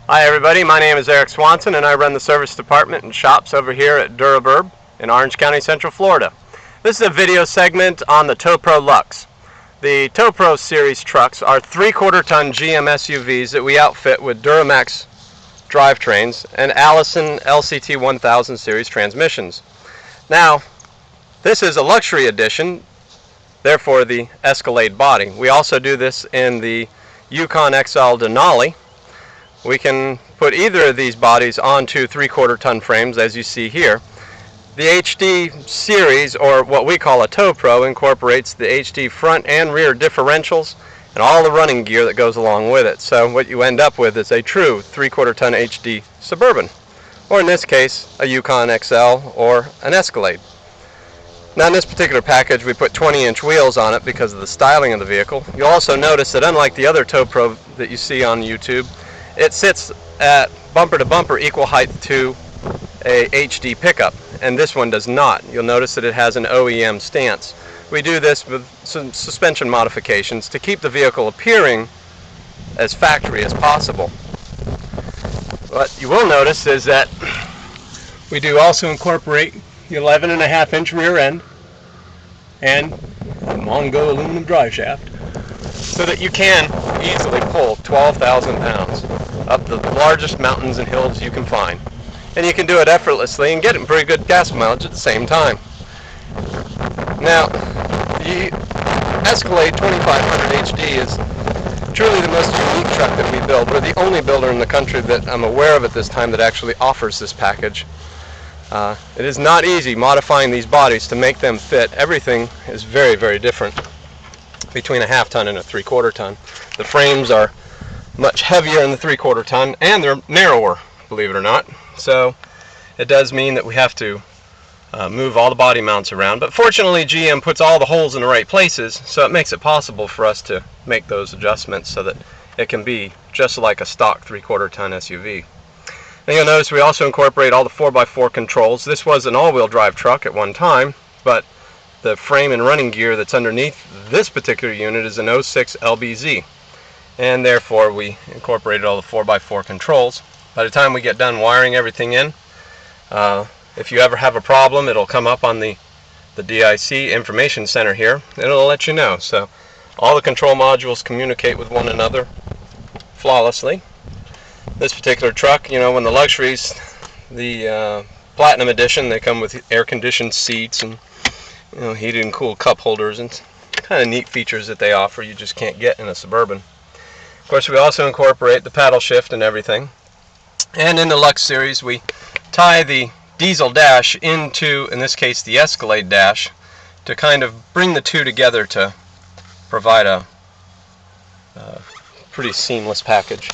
Hi everybody, my name is Eric Swanson and I run the service department and shops over here at DuraBurb in Orange County, Central Florida. This is a video segment on the TowPro Lux. The TowPro series trucks are 3/4 ton GM SUVs that we outfit with Duramax drivetrains and Allison LCT 1000 series transmissions. Now, this is a luxury edition, therefore the Escalade body. We also do this in the Yukon XL Denali. We can put either of these bodies onto 3/4 ton frames, as you see here. The HD series, or what we call a TowPro, incorporates the HD front and rear differentials and all the running gear that goes along with it. So what you end up with is a true 3/4 ton HD Suburban, or in this case, a Yukon XL or an Escalade. Now in this particular package we put 20-inch wheels on it because of the styling of the vehicle. You'll also notice that unlike the other TowPro that you see on YouTube, it sits at bumper to bumper equal height to a HD pickup, and this one does not. You'll notice that it has an OEM stance. We do this with some suspension modifications to keep the vehicle appearing as factory as possible. What you will notice is that we do also incorporate the 11.5-inch rear end and a Mongo aluminum drive shaft so that you can easily pull 12,000 pounds up the largest mountains and hills you can find. And you can do it effortlessly and get pretty good gas mileage at the same time. Now, the Escalade 2500 HD is truly the most unique truck that we build. We're the only builder in the country that I'm aware of at this time that actually offers this package. It is not easy modifying these bodies to make them fit. Everything is very, very different between a 1/2 ton and a 3/4 ton. The frames are much heavier in the 3/4 ton and they're narrower, believe it or not. So it does mean that we have to move all the body mounts around, but fortunately GM puts all the holes in the right places, so it makes it possible for us to make those adjustments so that it can be just like a stock 3/4 ton SUV. Now you'll notice we also incorporate all the 4x4 controls. This was an all-wheel drive truck at one time, but the frame and running gear that's underneath this particular unit is an 06 LBZ, and therefore we incorporated all the 4x4 controls. By the time we get done wiring everything in, if you ever have a problem, it'll come up on the DIC information center here and it'll let you know. So all the control modules communicate with one another flawlessly. This particular truck, you know, when the luxuries, the Platinum Edition, they come with air-conditioned seats and, you know, heated and cooled cup holders and kind of neat features that they offer you just can't get in a Suburban. Of course, we also incorporate the paddle shift and everything. And in the Lux series, we tie the diesel dash into, in this case, the Escalade dash to kind of bring the two together to provide a pretty seamless package.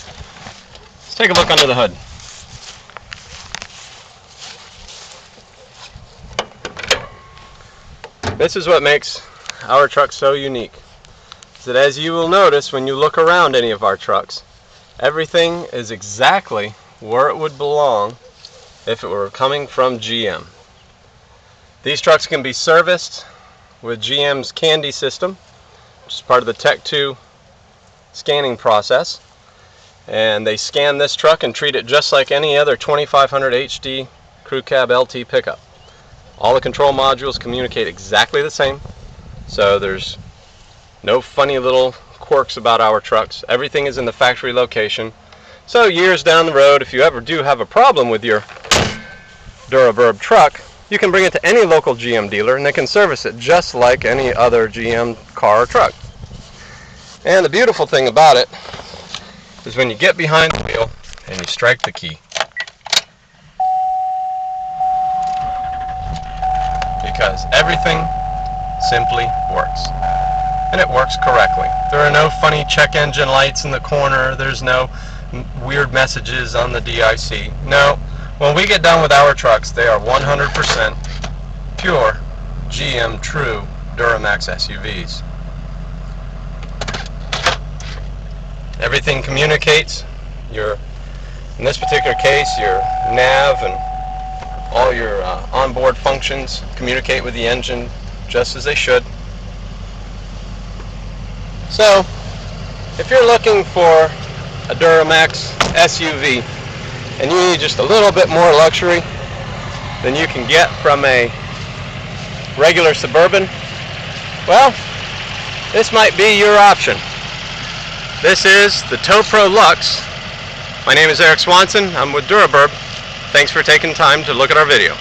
Let's take a look under the hood. This is what makes our truck so unique, is that as you will notice when you look around any of our trucks, everything is exactly where it would belong if it were coming from GM. These trucks can be serviced with GM's Candy system, which is part of the Tech 2 scanning process, and they scan this truck and treat it just like any other 2500 HD crew cab LT pickup. All the control modules communicate exactly the same, so there's no funny little quirks about our trucks. Everything is in the factory location. So years down the road, if you ever do have a problem with your DuraBurb truck, you can bring it to any local GM dealer and they can service it just like any other GM car or truck. And the beautiful thing about it is when you get behind the wheel and you strike the key, because everything simply works. And it works correctly. There are no funny check engine lights in the corner. There's no weird messages on the DIC. No, when we get done with our trucks, they are 100% pure GM true Duramax SUVs. Everything communicates. In this particular case, your nav and all your onboard functions communicate with the engine just as they should. So, if you're looking for a Duramax SUV and you need just a little bit more luxury than you can get from a regular Suburban, well, this might be your option. This is the TowPro Luxe. My name is Eric Swanson. I'm with DuraBurb. Thanks for taking time to look at our video.